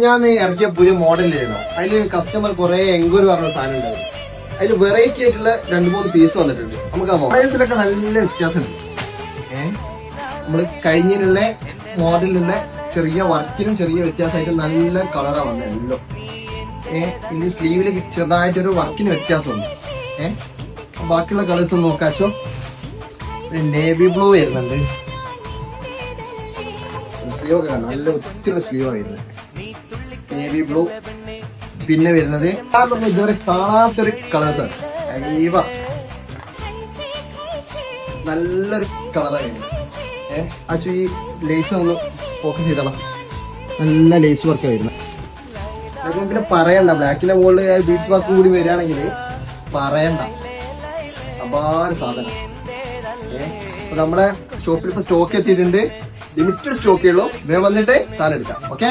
ഞാൻ ഇറക്കിയ പുതിയ മോഡലായിരുന്നു. അതില് കസ്റ്റമർ കുറെ എൻക്വയറി പറഞ്ഞ സാധനം ഉണ്ടാവും. അതിൽ വെറൈറ്റി ആയിട്ടുള്ള 2-3 പീസ് വന്നിട്ടുണ്ട്. നമുക്ക് ആ മോഡൽസിലൊക്കെ നല്ല വ്യത്യാസമുണ്ട്. നമ്മള് കഴിഞ്ഞതിലുള്ള മോഡലിലുള്ള ചെറിയ വർക്കിനും ചെറിയ വ്യത്യാസമായിട്ട് നല്ല കളറാ വന്നത് എല്ലോ. ഇനി സ്ലീവില് ചെറുതായിട്ടൊരു വർക്കിന് വ്യത്യാസമുണ്ട്. ബാക്കിയുള്ള കളേഴ്സ് ഒന്ന് നോക്കാച്ചോ. നേവി ബ്ലൂ വരുന്നുണ്ട്. സ്ലീവ് ഒക്കെ നല്ല ഒത്തിരി സ്ലീവ് വരുന്നത് നേവി ബ്ലൂ. പിന്നെ വരുന്നത് അതൊന്നും ഇതുവരെ കാണാത്തൊരു കളേഴ്സാണ്. നല്ലൊരു കളറായിരുന്നു. അച്ഛൻ ഈ ലേസ് ഒന്ന് ഫോക്കസ് ചെയ്തോളാം. നല്ല ലേസ് വർക്കാണ് വരുന്നത്. പിന്നെ പറയണ്ട, ബ്ലാക്കിന്റെ മുകളിൽ ബീച്ച് വർക്ക് കൂടി വരികയാണെങ്കിൽ പറയണ്ട, അപാര സാധനം. അപ്പൊ നമ്മളെ ഷോപ്പിൽ ഇപ്പൊ സ്റ്റോക്ക് എത്തിയിട്ടുണ്ട്. ലിമിറ്റഡ് സ്റ്റോക്കേ ഉള്ളൂ. വേഗം വന്നിട്ട് സാധനം എടുക്കാം. ഓക്കെ.